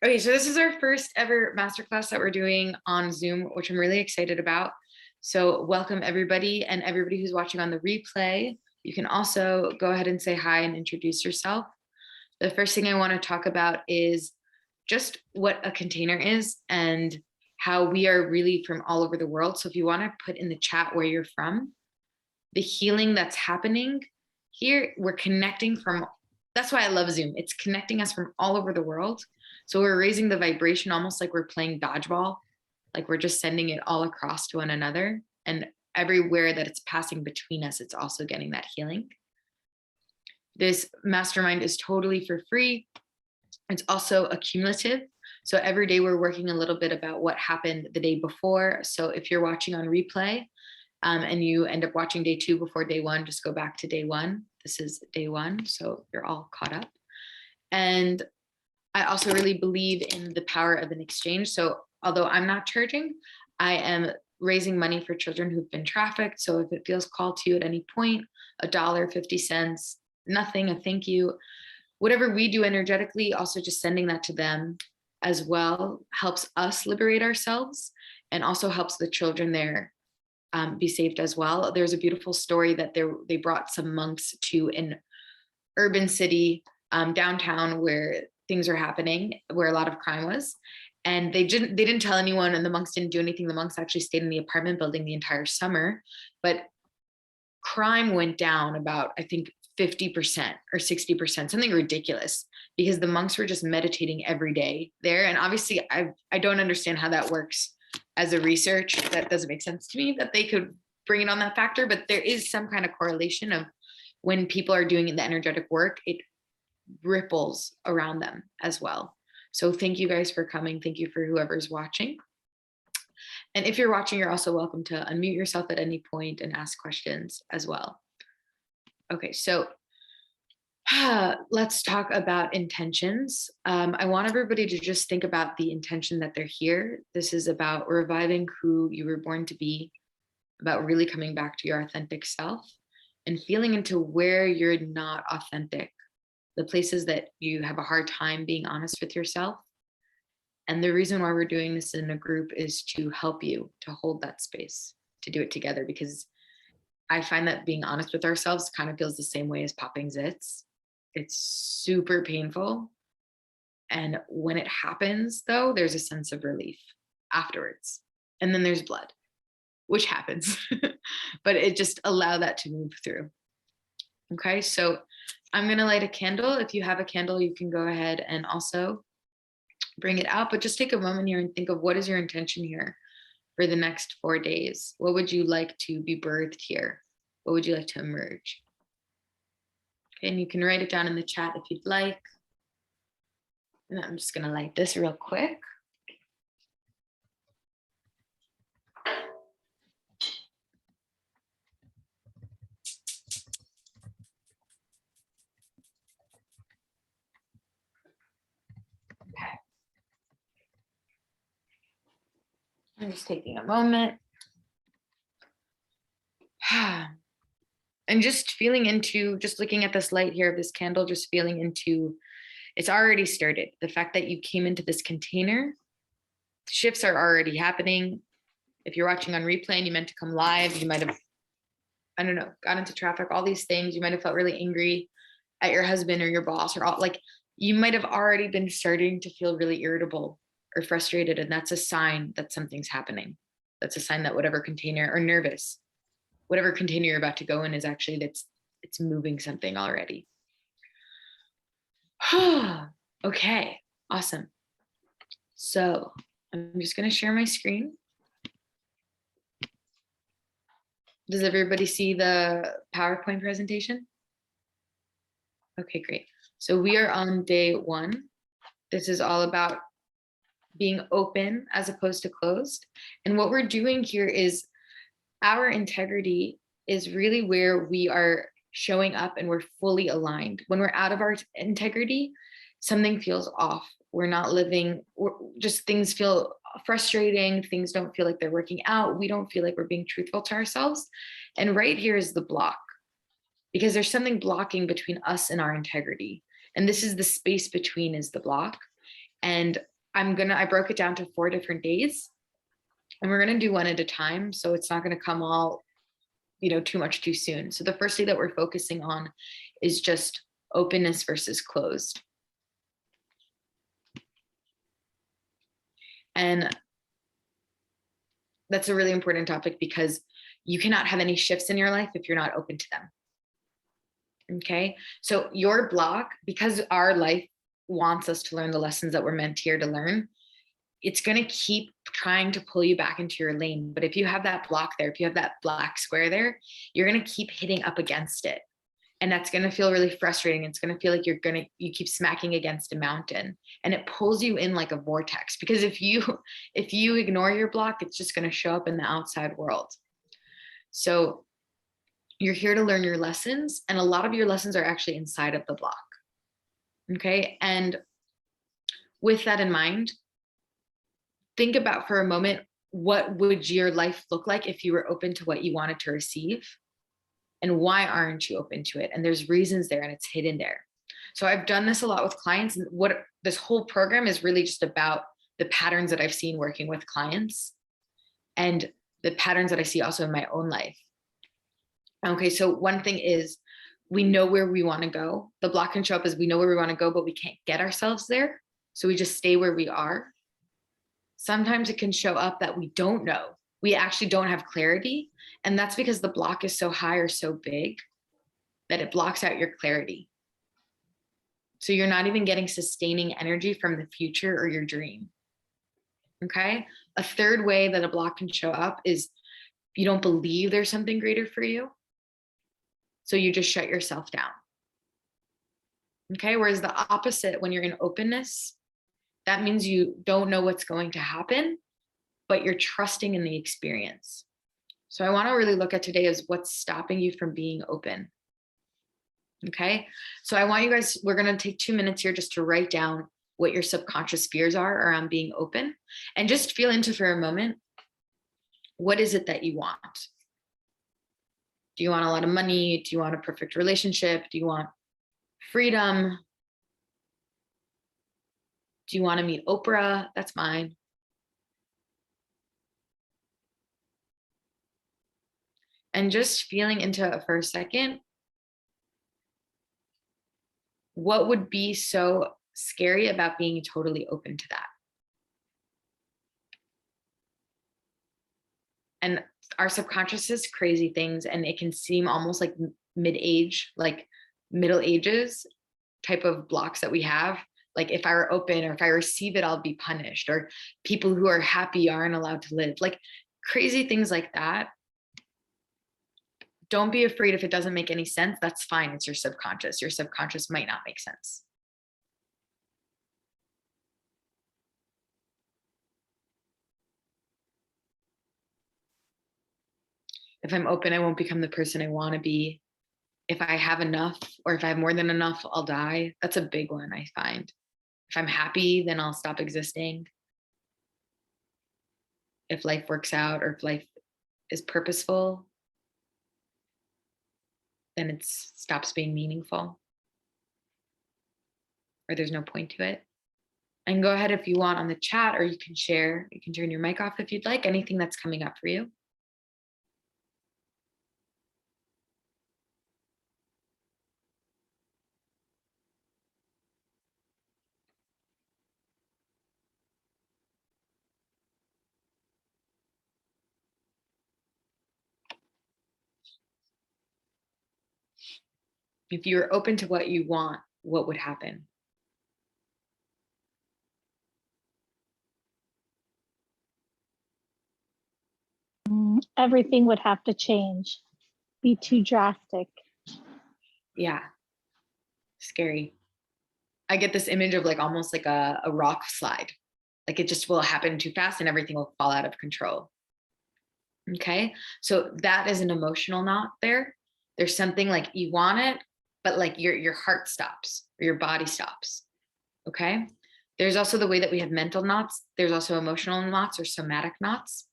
Okay, so this is our first ever masterclass that we're doing on Zoom, which I'm really excited about. So welcome everybody, and everybody who's watching on the replay. You can also go ahead and say hi and introduce yourself. The first thing I want to talk about is just what a container is and how we are really from all over the world. So if you want to put in the chat where you're from, the healing that's happening here, we're connecting from, that's why I love Zoom. It's connecting us from all over the world. So we're raising the vibration almost like we're playing dodgeball, like we're just sending it all across to one another. And everywhere that it's passing between us, it's also getting that healing. This mastermind is totally for free. It's also accumulative. So every day we're working a little bit about what happened the day before. So if you're watching on replay and you end up watching day 2 before day 1, just go back to day 1. This is day 1, so you're all caught up. And I also really believe in the power of an exchange. So although I'm not charging, I am raising money for children who've been trafficked. So if it feels called to you at any point, $1, 50 cents, nothing, a thank you, whatever we do energetically, also just sending that to them as well helps us liberate ourselves and also helps the children there be saved as well. There's a beautiful story that they brought some monks to an urban city downtown where things are happening, where a lot of crime was. And they didn't tell anyone, and the monks didn't do anything. The monks actually stayed in the apartment building the entire summer, but crime went down about, I think, 50% or 60%, something ridiculous, because the monks were just meditating every day there. And obviously I don't understand how that works as a research. That doesn't make sense to me that they could bring it on that factor, but there is some kind of correlation of when people are doing the energetic work, it ripples around them as well. So thank you guys for coming. Thank you for whoever's watching. And if you're watching, you're also welcome to unmute yourself at any point and ask questions as well. Okay, so let's talk about intentions. I want everybody to just think about the intention that they're here. This is about reviving who you were born to be, about really coming back to your authentic self and feeling into where you're not authentic, the places that you have a hard time being honest with yourself. And the reason why we're doing this in a group is to help you to hold that space, to do it together, because I find that being honest with ourselves kind of feels the same way as popping zits. It's super painful. And when it happens, though, there's a sense of relief afterwards. And then there's blood, which happens, but it just allow that to move through. Okay, so I'm going to light a candle. If you have a candle, you can go ahead and also bring it out, but just take a moment here and think of what is your intention here for the next 4 days. What would you like to be birthed here? What would you like to emerge? Okay, and you can write it down in the chat if you'd like. And I'm just going to light this real quick. I'm just taking a moment. And just feeling into, just looking at this light here of this candle, just feeling into, it's already started. The fact that you came into this container, shifts are already happening. If you're watching on replay and you meant to come live, you might have, I don't know, got into traffic, all these things. You might have felt really angry at your husband or your boss, or all, like you might have already been starting to feel really irritable or frustrated. And that's a sign that something's happening. That's a sign that whatever container, or nervous, whatever container you're about to go in is actually, it's moving something already. Okay, awesome. So I'm just going to share my screen. Does everybody see the PowerPoint presentation? Okay, great. So we are on day 1. This is all about being open as opposed to closed. And what we're doing here is our integrity is really where we are showing up and we're fully aligned. When we're out of our integrity, something feels off. We're not living, just things feel frustrating. Things don't feel like they're working out. We don't feel like we're being truthful to ourselves. And right here is the block, because there's something blocking between us and our integrity. And this is the space between is the block. And I broke it down to 4 different days, and we're going to do one at a time. So it's not going to come all, too much too soon. So the first day that we're focusing on is just openness versus closed. And that's a really important topic because you cannot have any shifts in your life if you're not open to them. Okay. So your block, because our life wants us to learn the lessons that we're meant here to learn, it's going to keep trying to pull you back into your lane. But if you have that block there, if you have that black square there, you're going to keep hitting up against it. And that's going to feel really frustrating. It's going to feel like you keep smacking against a mountain, and it pulls you in like a vortex, because if you ignore your block, it's just going to show up in the outside world. So you're here to learn your lessons, and a lot of your lessons are actually inside of the block. Okay. And with that in mind, think about for a moment, what would your life look like if you were open to what you wanted to receive? And why aren't you open to it? And there's reasons there, and it's hidden there. So I've done this a lot with clients, and what this whole program is really just about the patterns that I've seen working with clients and the patterns that I see also in my own life. Okay, so one thing is, we know where we want to go. The block can show up as we know where we want to go, but we can't get ourselves there. So we just stay where we are. Sometimes it can show up that we don't know. We actually don't have clarity. And that's because the block is so high or so big that it blocks out your clarity. So you're not even getting sustaining energy from the future or your dream. Okay. A third way that a block can show up is you don't believe there's something greater for you. So you just shut yourself down. Okay. Whereas the opposite, when you're in openness, that means you don't know what's going to happen, but you're trusting in the experience. So I want to really look at today as what's stopping you from being open. Okay. So I want you guys, we're going to take 2 minutes here just to write down what your subconscious fears are around being open, and just feel into for a moment, what is it that you want? Do you want a lot of money? Do you want a perfect relationship? Do you want freedom? Do you want to meet Oprah? That's mine. And just feeling into it for a second, what would be so scary about being totally open to that? And our subconscious says crazy things, and it can seem almost like mid-age, like Middle Ages type of blocks that we have. Like, if I were open, or if I receive it, I'll be punished, or people who are happy aren't allowed to live, like crazy things like that. Don't be afraid if it doesn't make any sense. That's fine. It's your subconscious. Your subconscious might not make sense. If I'm open, I won't become the person I want to be. If I have enough, or if I have more than enough, I'll die. That's a big one, I find. If I'm happy, then I'll stop existing. If life works out, or if life is purposeful, then it stops being meaningful, or there's no point to it. And go ahead if you want on the chat, or you can share. You can turn your mic off if you'd like, anything that's coming up for you. If you're open to what you want, what would happen? Everything would have to change, be too drastic. Yeah, scary. I get this image of like almost like a rock slide. Like, it just will happen too fast and everything will fall out of control. Okay, so that is an emotional knot there. There's something like you want it, but like your heart stops, or your body stops. Okay, there's also the way that we have mental knots. There's also emotional knots, or somatic knots.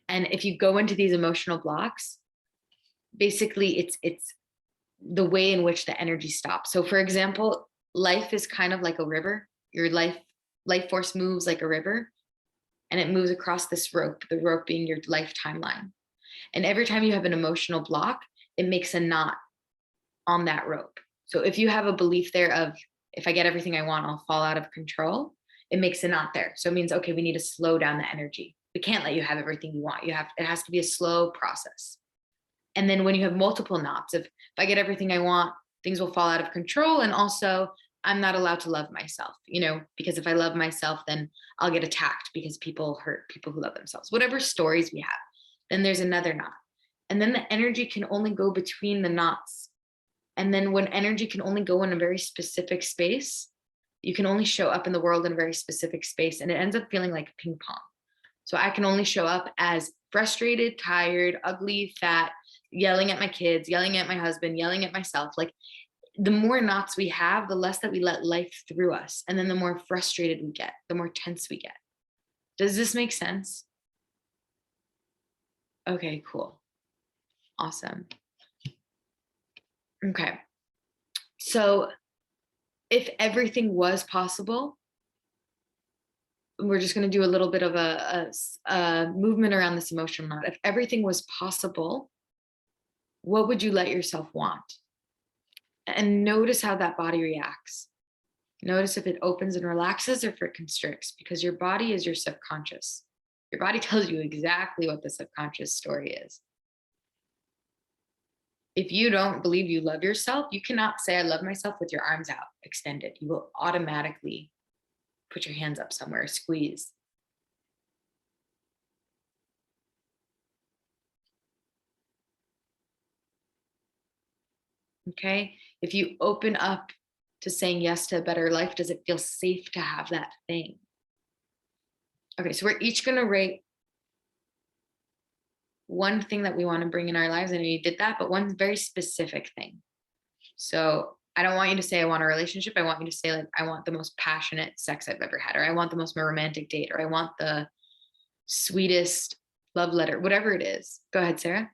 And if you go into these emotional blocks, basically it's the way in which the energy stops. So for example, life is kind of like a river. your life force moves like a river, and it moves across this rope, the rope being your life timeline. And every time you have an emotional block, it makes a knot on that rope. So if you have a belief there of, if I get everything I want, I'll fall out of control, it makes a knot there. So it means, okay, we need to slow down the energy. We can't let you have everything you want. It has to be a slow process. And then when you have multiple knots of, if I get everything I want, things will fall out of control. And also, I'm not allowed to love myself, because if I love myself, then I'll get attacked because people hurt people who love themselves, whatever stories we have. Then there's another knot. And then the energy can only go between the knots. And then when energy can only go in a very specific space, you can only show up in the world in a very specific space. And it ends up feeling like ping pong. So I can only show up as frustrated, tired, ugly, fat, yelling at my kids, yelling at my husband, yelling at myself. Like, the more knots we have, the less that we let life through us. And then the more frustrated we get, the more tense we get. Does this make sense? Okay, cool. Awesome. Okay. So if everything was possible, we're just going to do a little bit of a movement around this emotional knot. If everything was possible, what would you let yourself want? And notice how that body reacts. Notice if it opens and relaxes or if it constricts, because your body is your subconscious. Your body tells you exactly what the subconscious story is. If you don't believe you love yourself, you cannot say, I love myself with your arms out, extended. You will automatically put your hands up somewhere, squeeze. Okay. If you open up to saying yes to a better life, does it feel safe to have that thing? Okay. So we're each going to rate one thing that we want to bring in our lives. I know you did that, but one very specific thing. So I don't want you to say, I want a relationship. I want you to say, like, I want the most passionate sex I've ever had, or I want the most romantic date, or I want the sweetest love letter, whatever it is. Go ahead, Sarah.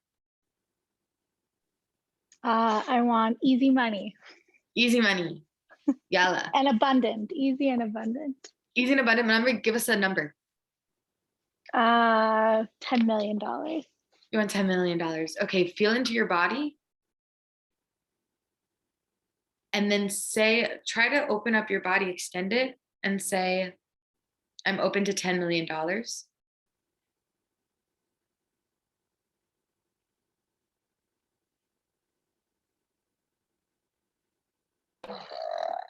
I want easy money. Easy money. Yalla. And abundant. Easy and abundant. Easy and abundant number. Give us a number. $10 million. You want $10 million. Okay, feel into your body. And then try to open up your body, extend it, and say, I'm open to $10 million.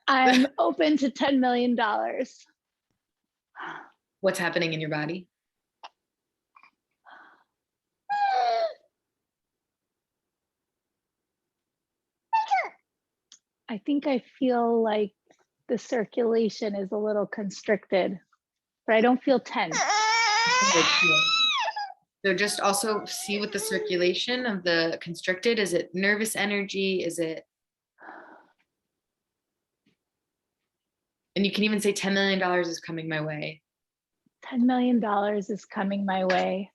I'm open to $10 million. What's happening in your body? I think I feel like the circulation is a little constricted, but I don't feel tense. Okay, cool. So just also see with the circulation of the constricted, is it nervous energy? Is it, and you can even say $10 million is coming my way. $10 million is coming my way.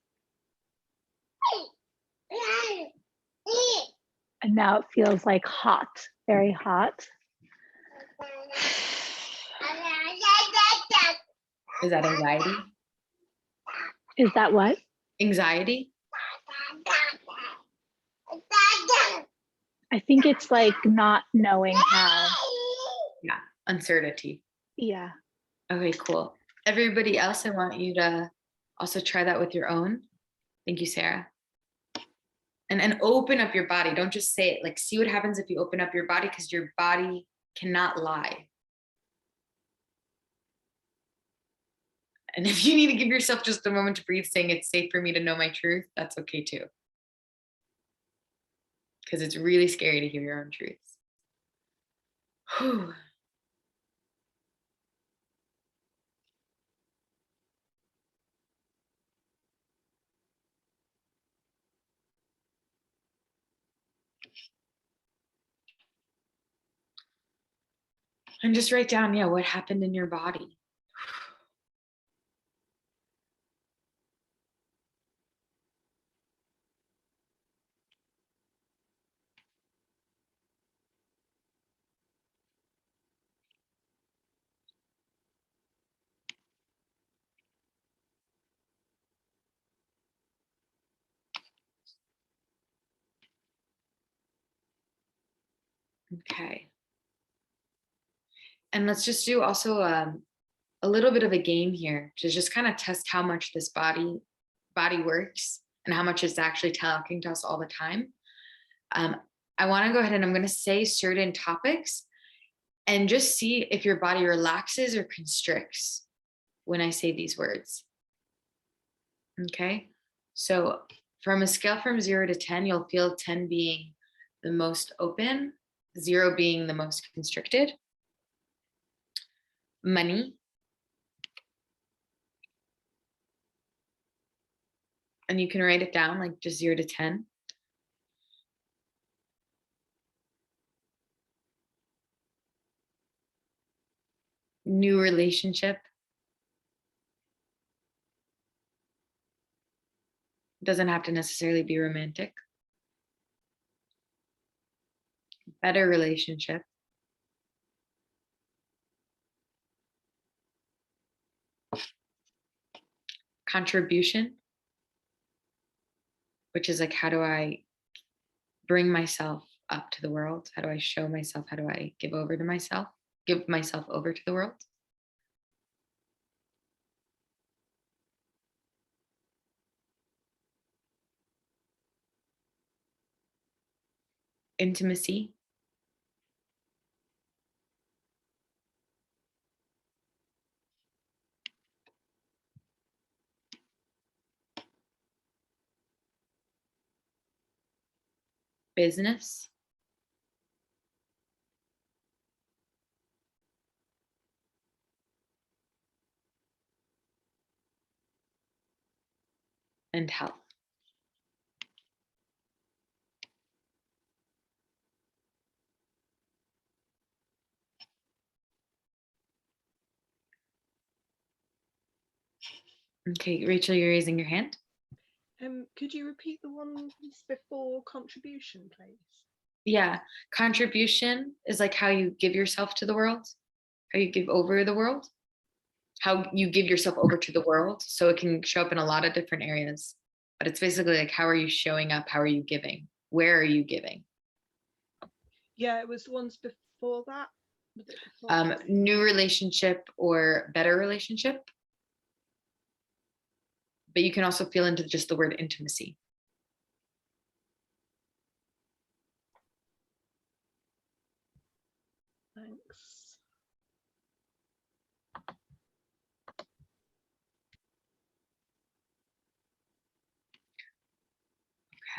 And now it feels like hot, very hot. Is that anxiety? Is that what? Anxiety? I think it's like not knowing how. Yeah, uncertainty. Yeah. Okay, cool. Everybody else, I want you to also try that with your own. Thank you, Sarah. And open up your body. Don't just say it. Like, see what happens if you open up your body, because your body cannot lie. And if you need to give yourself just a moment to breathe, saying it's safe for me to know my truth, that's okay too. Because it's really scary to hear your own truths. Whew. And just write down, yeah, what happened in your body. Okay. And let's just do also a little bit of a game here to just kind of test how much this body works and how much it's actually talking to us all the time. Um, I want to go ahead and I'm going to say certain topics and just see if your body relaxes or constricts when I say these words. Okay. So from a scale from 0 to 10, you'll feel 10 being the most open, 0 being the most constricted. Money. And you can write it down like just 0 to 10. New relationship. Doesn't have to necessarily be romantic. Better relationship. Contribution, which is like, how do I bring myself up to the world? How do I show myself? How do I give myself over to the world? Intimacy. Business. And health. Okay, Rachel, you're raising your hand. Could you repeat the ones before contribution, please? Yeah, contribution is like how you give yourself to the world, how you give over the world, how you give yourself over to the world. So it can show up in a lot of different areas, but it's basically like, how are you showing up? How are you giving? Where are you giving? Yeah, it was the ones before that. Was it before? New relationship or better relationship. But you can also feel into just the word intimacy. Thanks.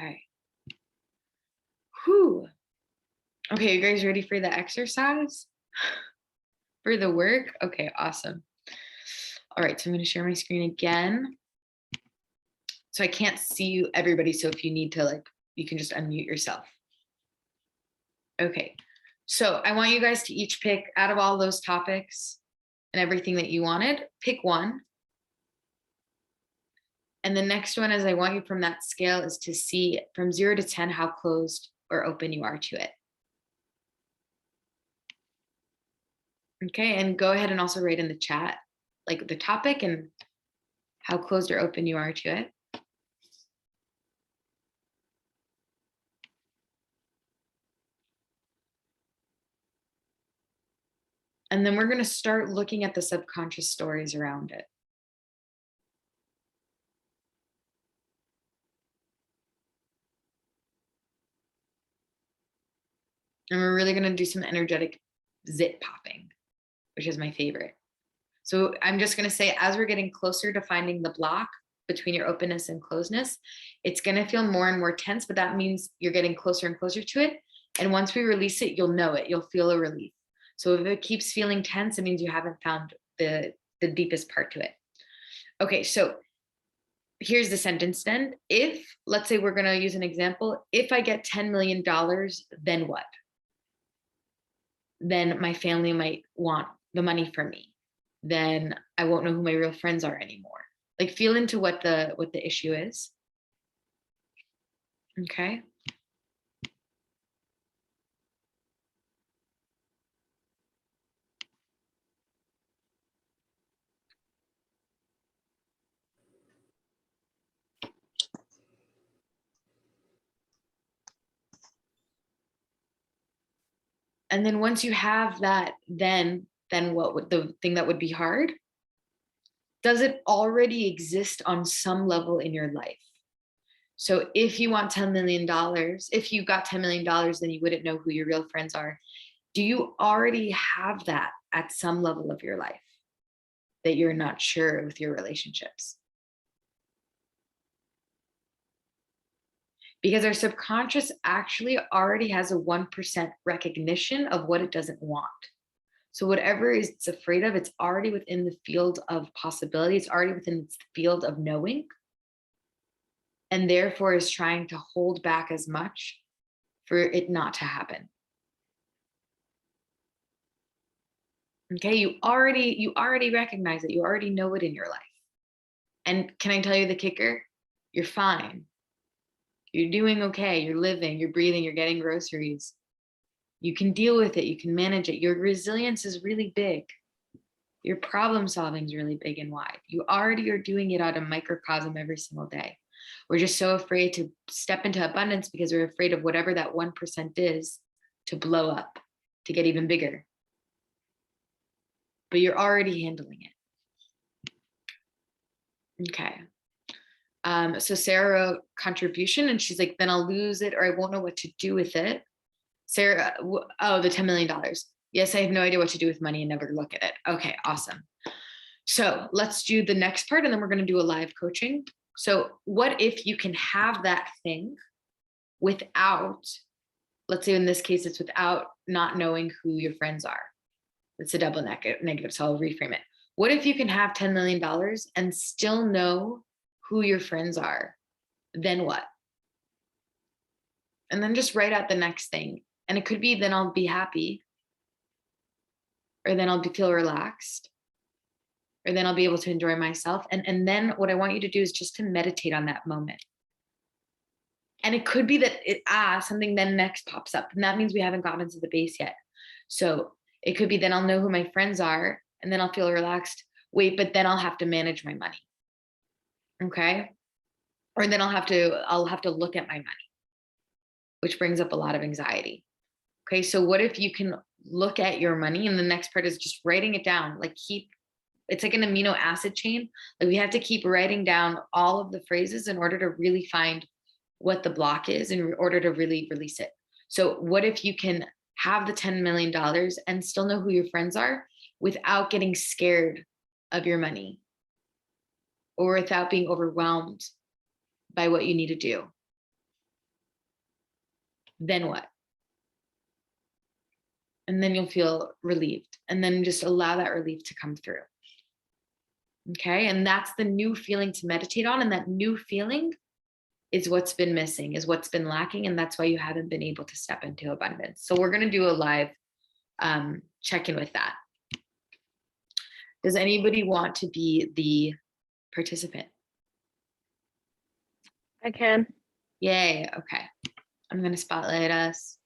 Okay. Whew. Okay, you guys ready for the exercise? For the work? Okay, awesome. All right, so I'm going to share my screen again. So I can't see you, everybody. So if you need to, like, you can just unmute yourself. Okay, so I want you guys to each pick out of all those topics and everything that you wanted, pick one. And the next one is I want you from that scale is to see from 0 to 10 how closed or open you are to it. Okay, and go ahead and also write in the chat like the topic and how closed or open you are to it. And then we're going to start looking at the subconscious stories around it. And we're really going to do some energetic zit popping, which is my favorite. So I'm just going to say, as we're getting closer to finding the block between your openness and closeness, it's going to feel more and more tense, but that means you're getting closer and closer to it. And once we release it, you'll know it. You'll feel a relief. So if it keeps feeling tense, it means you haven't found the deepest part to it. Okay, so here's the sentence then. If, let's say we're going to use an example, if I get $10 million, then what? Then my family might want the money from me. Then I won't know who my real friends are anymore. Like feel into what the issue is. Okay. And then once you have that, then what would the thing that would be hard? Does it already exist on some level in your life? So if you want $10 million, if you got $10 million, then you wouldn't know who your real friends are. Do you already have that at some level of your life that you're not sure with your relationships? Because our subconscious actually already has a 1% recognition of what it doesn't want. So whatever it's afraid of, it's already within the field of possibility. It's already within its field of knowing, and therefore is trying to hold back as much for it not to happen. Okay, you already recognize it. You already know it in your life. And can I tell you the kicker? You're fine. You're doing okay. You're living, you're breathing, you're getting groceries. You can deal with it. You can manage it. Your resilience is really big. Your problem solving is really big and wide. You already are doing it out of microcosm every single day. We're just so afraid to step into abundance because we're afraid of whatever that 1% is to blow up, to get even bigger. But you're already handling it. Okay. So Sarah contribution, and she's like, then I'll lose it or I won't know what to do with it. Sarah, oh, the $10 million. Yes, I have no idea what to do with money and never look at it. Okay, awesome. So let's do the next part and then we're going to do a live coaching. So what if you can have that thing without, let's say in this case, it's without not knowing who your friends are. It's a double negative, so I'll reframe it. What if you can have $10 million and still know who your friends are? Then what? And then just write out the next thing. And it could be, then I'll be happy, or then I'll feel relaxed, or then I'll be able to enjoy myself. And then what I want you to do is just to meditate on that moment. And it could be that something then next pops up. And that means we haven't gotten to the base yet. So it could be, then I'll know who my friends are, and then I'll feel relaxed. Wait, but then I'll have to manage my money. Okay. Or then I'll have to look at my money, which brings up a lot of anxiety. Okay. So what if you can look at your money, and the next part is just writing it down, like it's like an amino acid chain. Like we have to keep writing down all of the phrases in order to really find what the block is, in order to really release it. So what if you can have the $10 million and still know who your friends are without getting scared of your money, or without being overwhelmed by what you need to do? Then what? And then you'll feel relieved, and then just allow that relief to come through. Okay. And that's the new feeling to meditate on. And that new feeling is what's been missing, is what's been lacking. And that's why you haven't been able to step into abundance. So we're going to do a live check-in with that. Does anybody want to be the participant? I can. Yay. Okay. I'm going to spotlight us.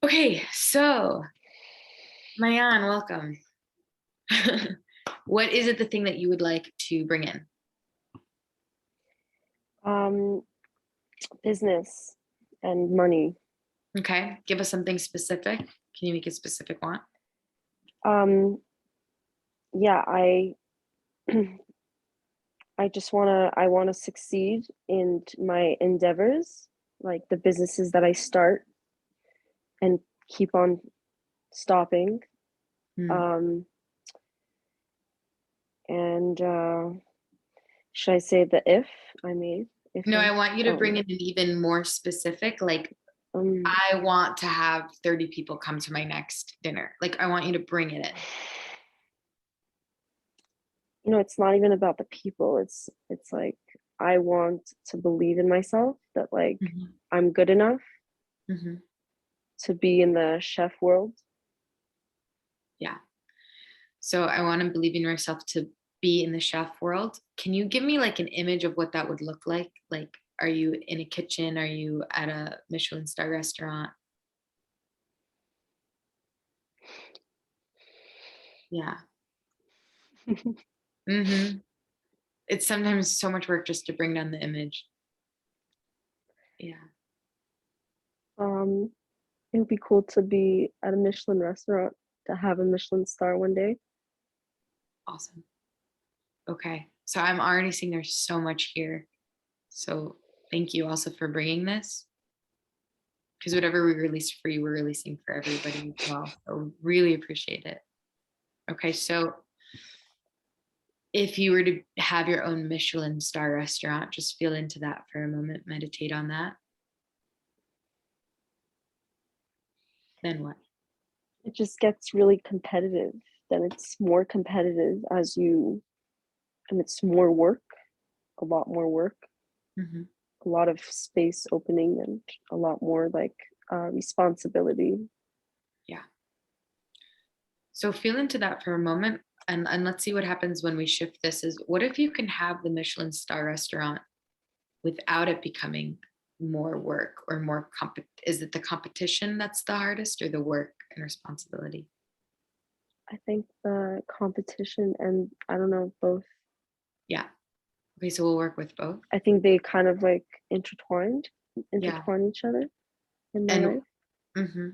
Okay. So Mayan, welcome. What is it, the thing that you would like to bring in? Business and money. Okay. Give us something specific. Can you make a specific one? Yeah, I want to succeed in my endeavors, like the businesses that I start and keep on stopping. And should I say the if No, I want you to bring in an even more specific, like I want to have 30 people come to my next dinner. Like I want you to bring it in. It's not even about the people. It's like I want to believe in myself, that like I'm good enough to be in the chef world. Yeah. So I want to believe in yourself to be in the chef world. Can you give me like an image of what that would look like? Like, are you in a kitchen? Are you at a Michelin star restaurant? Yeah. It's sometimes so much work just to bring down the image. Yeah. It would be cool to be at a Michelin restaurant, to have a Michelin star one day. Awesome. Okay. So I'm already seeing there's so much here. So thank you also for bringing this. Because whatever we release for you, we're releasing for everybody as well. So really appreciate it. Okay. So if you were to have your own Michelin star restaurant, just feel into that for a moment, meditate on that. Then what? It just gets really competitive. Then it's more competitive and it's more work, a lot more work, Mm-hmm. a lot of space opening, and a lot more like responsibility. Yeah. So feel into that for a moment, and let's see what happens when we shift this. Is what if you can have the Michelin star restaurant without it becoming more work or more is it the competition that's the hardest, or the work and responsibility? I think the competition and I don't know, both. Yeah. Okay, so we'll work with both. I think they kind of like intertwine Yeah. each other in my And life. mm-hmm.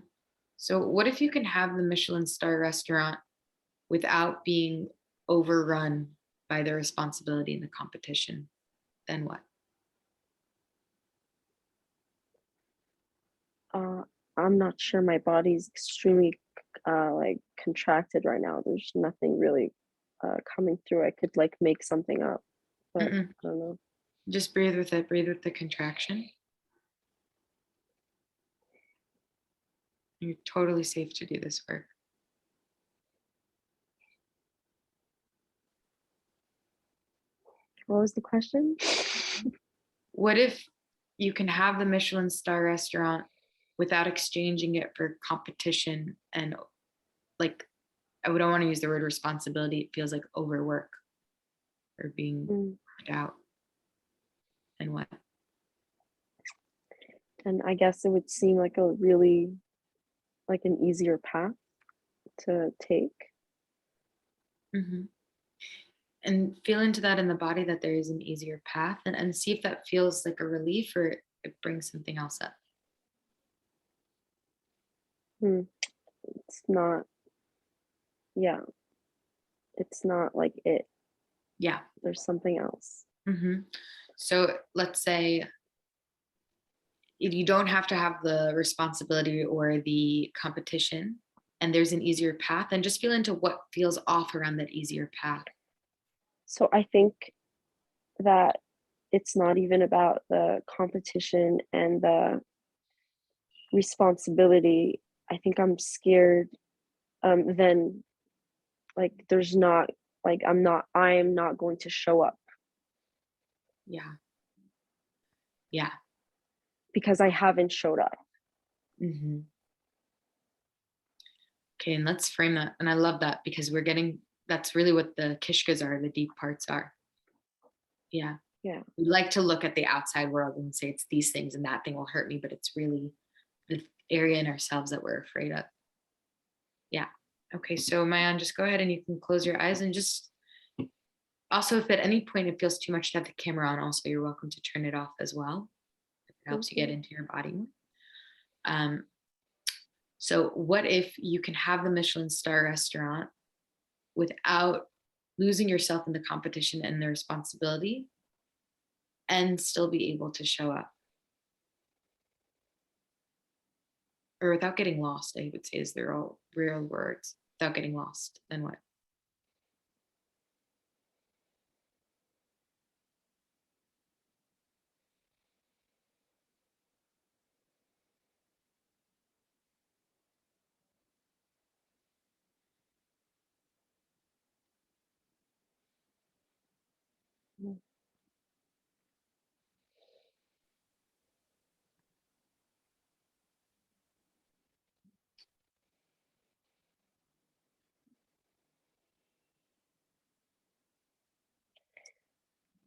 So what if you can have the Michelin star restaurant without being overrun by the responsibility and the competition? Then what? I'm not sure. My body's extremely like contracted right now. There's nothing really coming through. I could like make something up, but Mm-mm. I don't know. Just breathe with it. Breathe with the contraction. You're totally safe to do this work. What was the question? What if you can have the Michelin star restaurant without exchanging it for competition and, like, I don't want to use the word responsibility. It feels like overwork or being burnt out. And what? And I guess it would seem like a really like an easier path to take. Mm-hmm. And feel into that in the body, that there is an easier path, and see if that feels like a relief or it brings something else up. It's not, yeah, it's not like it. Yeah. There's something else. Mm-hmm. So let's say if you don't have to have the responsibility or the competition, and there's an easier path, and just feel into what feels off around that easier path. So I think that it's not even about the competition and the responsibility. I think I'm scared. Then like there's not like I am not going to show up. Yeah. Yeah. Because I haven't showed up. Mm-hmm. Okay, and let's frame that. And I love that, because that's really what the kishkas are, the deep parts are. Yeah. Yeah. We like to look at the outside world and say it's these things and that thing will hurt me, but it's really the area in ourselves that we're afraid of. Yeah. Okay, so Mayan, just go ahead and you can close your eyes, and just also, if at any point it feels too much to have the camera on, also you're welcome to turn it off as well. If it helps you get into your body more. So what if you can have the Michelin star restaurant without losing yourself in the competition and the responsibility, and still be able to show up? Or without getting lost, I would say, is their all real words. Without getting lost, then what?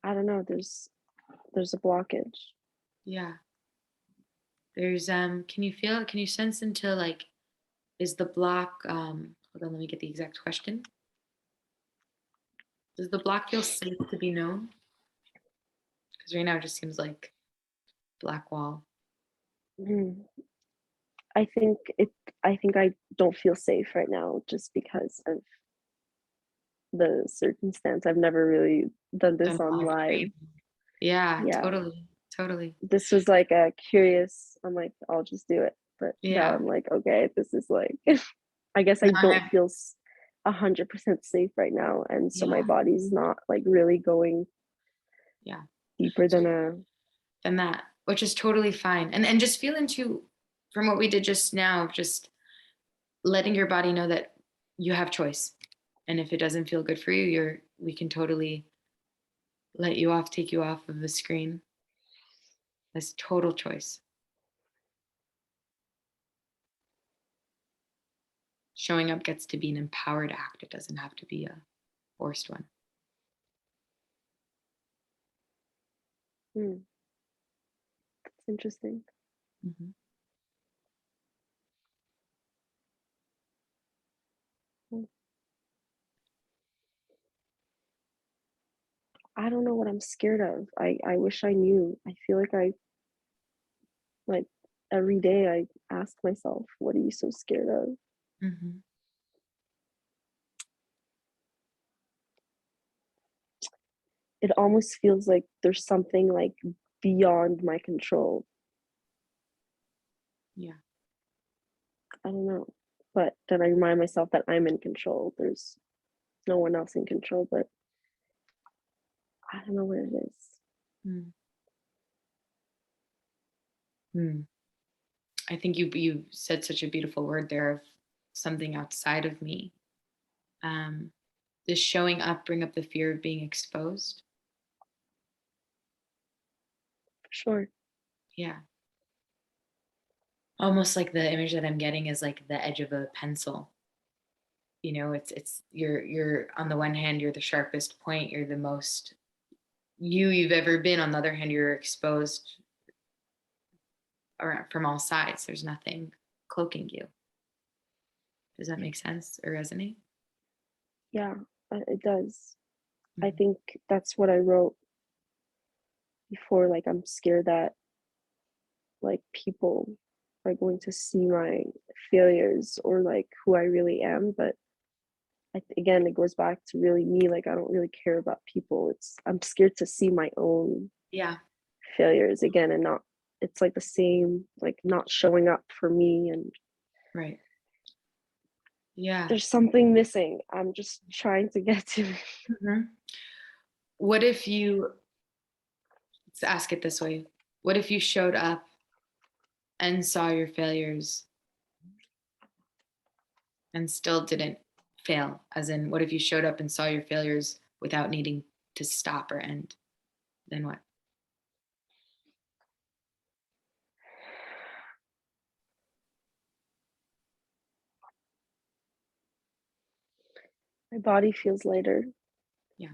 I don't know. There's a blockage. Yeah. There's can you sense into, like, is the block hold on, let me get the exact question. Does the block feel safe to be known? Because right now it just seems like black wall. I think I don't feel safe right now just because of the circumstance. I've never really done this Done on live live. stream. Yeah, Yeah. totally. Totally. This was like a curious, I'm like, I'll just do it. But now Yeah. I'm like, okay, this is like I guess I No, don't feel 100% safe right now. And so my yeah. body's not like really going Yeah. deeper than Than that, which is totally fine. And just feel into, from what we did just now, just letting your body know that you have choice. And if it doesn't feel good for you, we can totally let you off, take you off of the screen. That's total choice. Showing up gets to be an empowered act. It doesn't have to be a forced one. That's interesting. Mm-hmm. Hmm. I don't know what I'm scared of. I wish I knew. I feel like every day I ask myself, what are you so scared of? Mm-hmm. It almost feels like there's something like beyond my control. Yeah. I don't know. But then I remind myself that I'm in control. There's no one else in control, but I don't know what it is. Mm. Mm. I think you said such a beautiful word there of something outside of me. Does showing up bring up the fear of being exposed? Sure. Yeah. Almost like the image that I'm getting is like the edge of a pencil. It's you're on the one hand, you're the sharpest point, you're the most you've ever been. On the other hand, you're exposed around from all sides. There's nothing cloaking you. Does that make sense or resonate? Yeah, it does. I Mhm. think that's what I wrote before. Like, I'm scared that like people are going to see my failures or like who I really am. But again, it goes back to really me. Like, I don't really care about people. I'm scared to see my own Yeah. failures again and not. It's like the same, like not showing up for me, and Right. Yeah. there's something missing. I'm just trying to get to. Mhm. What if you, let's ask it this way. What if you showed up and saw your failures and still didn't fail? As in, what if you showed up and saw your failures without needing to stop or end? Then what? My body feels lighter. Yeah.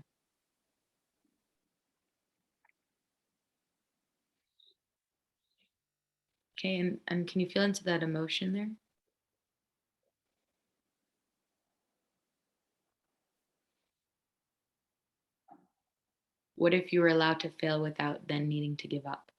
Okay. And can you feel into that emotion there? What if you were allowed to fail without then needing to give up?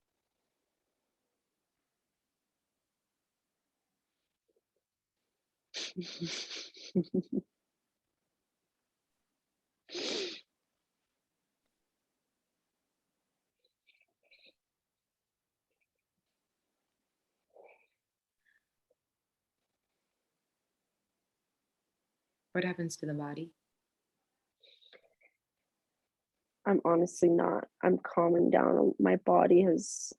What happens to the body? I'm honestly not. I'm calming down. My body has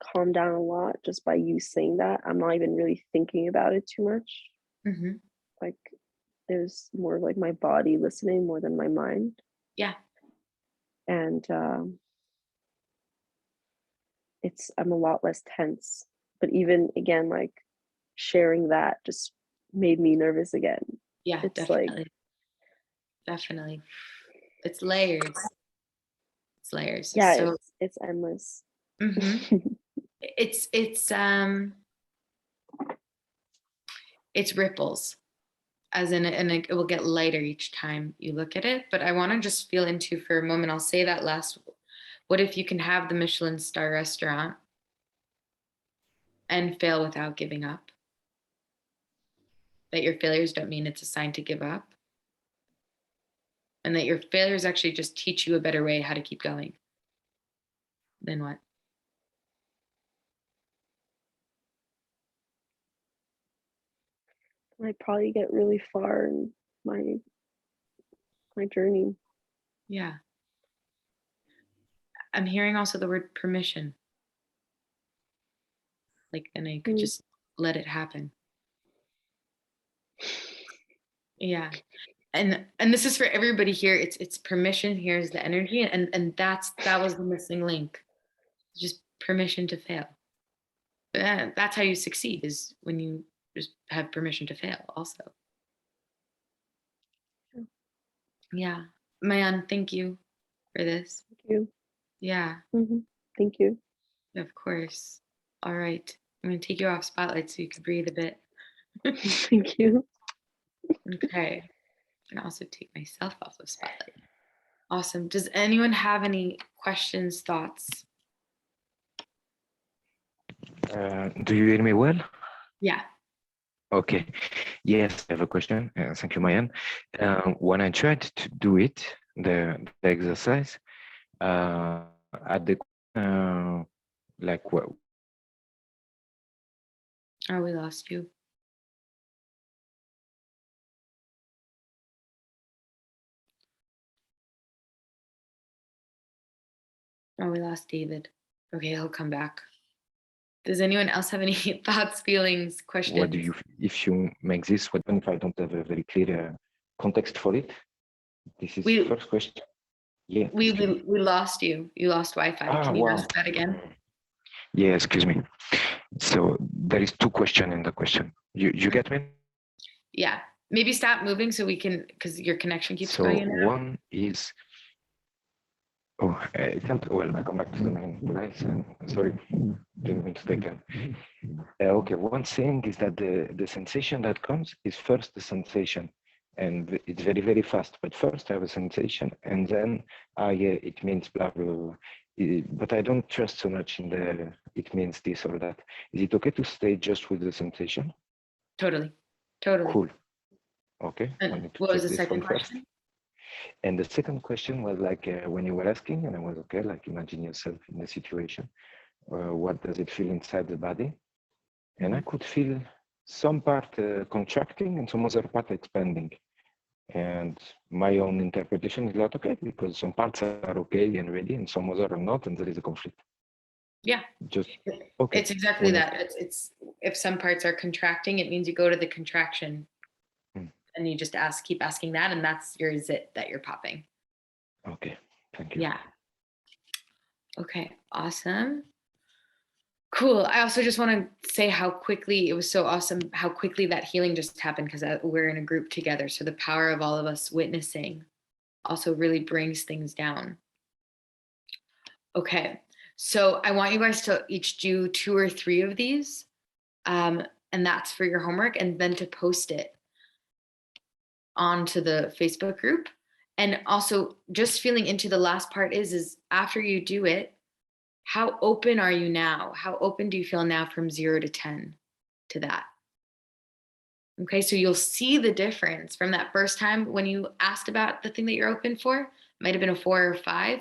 calmed down a lot just by you saying that. I'm not even really thinking about it too much. Mm-hmm. Like, there's more of like my body listening more than my mind. Yeah. And I'm a lot less tense. But even again, like sharing that just made me nervous again. Yeah, It's like, definitely. Definitely. It's layers. It's layers. yeah, So it's endless. mhm. It's ripples, as in, and it will get lighter each time you look at it. But I want to just feel into for a moment. I'll say that last. What if you can have the Michelin star restaurant and fail without giving up. That your failures don't mean it's a sign to give up. And that your failures actually just teach you a better way how to keep going. Then what? I probably get really far in my journey. Yeah. I'm hearing also the word permission. Like, and I could just let it happen. Yeah. And this is for everybody here. It's permission. Here's the energy. And that was the missing link. Just permission to fail. That's how you succeed, is when you just have permission to fail also. Yeah. Mayan, thank you for this. Thank you. Yeah. Thank you. Of course. All right. I'm going to take you off spotlight so you can breathe a bit. Thank you. Okay. And also take myself off of spotlight. Awesome. Does anyone have any questions, thoughts? Do you hear me well? Yeah. Okay. Yes, I have a question. Thank you, Mayan. When I tried to do it, the exercise, at the like what? Oh, we lost you. Oh, we lost David. Okay, he'll come back. Does anyone else have any thoughts, feelings, questions? What do you, if you make this, what if I don't have a very clear context for it? This is the first question. Yeah. We lost you. You lost Wi-Fi. Can you ask that again? Yeah, excuse me. So there is two questions in the question. You get me? Yeah. Maybe stop moving so we can, because your connection keeps So going in and out. one is, it can't, well, I come back to the main place. Sorry, didn't mean to take that. Okay, one thing is that the sensation that comes is first the sensation, and it's very, very fast. But first I have a sensation, and then, yeah, it means blah, blah, blah. But I don't trust so much in the, it means this or that. Is it okay to stay just with the sensation? Totally. Totally. Cool. Okay. And what was the second question? And the second question was like when you were asking, and I was okay, like imagine yourself in the situation. What does it feel inside the body? And I could feel some part contracting and some other part expanding. And my own interpretation is not okay, because some parts are okay and ready and some other are not, and there is a conflict. Yeah. Just okay. It's exactly that. It's if some parts are contracting, it means you go to the contraction and you just keep asking that, and that's your zit that you're popping. Okay, thank you. Yeah. Okay, awesome. Cool. I also just want to say how quickly, it was so awesome how quickly that healing just happened, because we're in a group together. So the power of all of us witnessing also really brings things down. Okay. So I want you guys to each do 2 or 3 of these. And that's for your homework, and then to post it onto the Facebook group. And also just feeling into the last part is after you do it, how open are you now? How open do you feel now from 0 to 10 to that? Okay, so you'll see the difference from that first time when you asked about the thing that you're open for. It might have been a 4 or 5.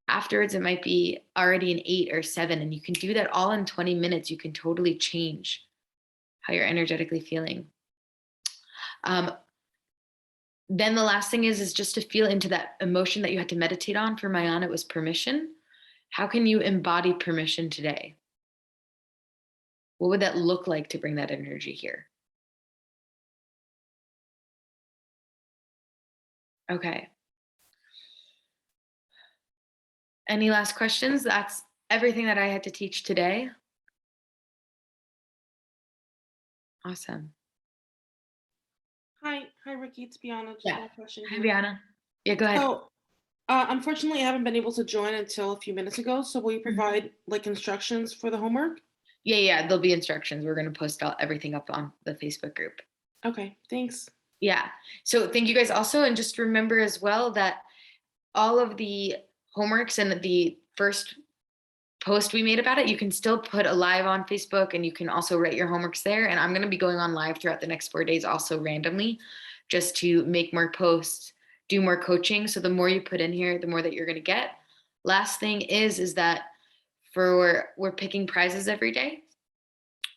Afterwards, it might be already an 8 or 7. And you can do that all in 20 minutes. You can totally change how you're energetically feeling. Then the last thing is just to feel into that emotion that you had to meditate on. For Mayan, it was permission. How can you embody permission today? What would that look like to bring that energy here? Okay. Any last questions? That's everything that I had to teach today. Awesome. Hi, Ricky. It's Biana. Just Yeah. one question Hi, here. Biana. Yeah, go ahead. So, unfortunately, I haven't been able to join until a few minutes ago. So, will you provide like instructions for the homework? Yeah. There'll be instructions. We're going to post everything up on the Facebook group. Okay. Thanks. Yeah. So thank you guys also. And just remember as well that all of the homeworks and the first post we made about it, you can still put a live on Facebook, and you can also write your homeworks there. And I'm going to be going on live throughout the next 4 days also randomly, just to make more posts, do more coaching. So the more you put in here, the more that you're going to get. Last thing is that we're picking prizes every day,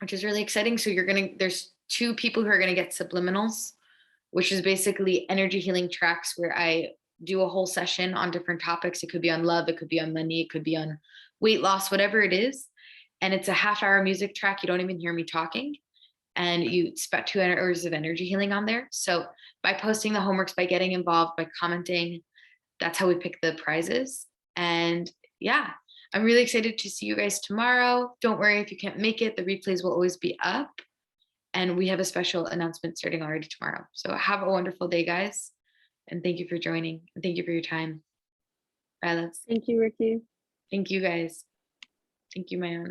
which is really exciting. So there's 2 people who are going to get subliminals, which is basically energy healing tracks where I do a whole session on different topics. It could be on love, it could be on money, it could be on weight loss, whatever it is. And it's a half-hour music track. You don't even hear me talking. And you spent 2 hours of energy healing on there. So by posting the homeworks, by getting involved, by commenting, that's how we pick the prizes. And yeah, I'm really excited to see you guys tomorrow. Don't worry if you can't make it, the replays will always be up. And we have a special announcement starting already tomorrow. So have a wonderful day, guys. And thank you for joining. And thank you for your time. Bye, loves. Thank you, Ricky. Thank you, guys. Thank you, Mayan.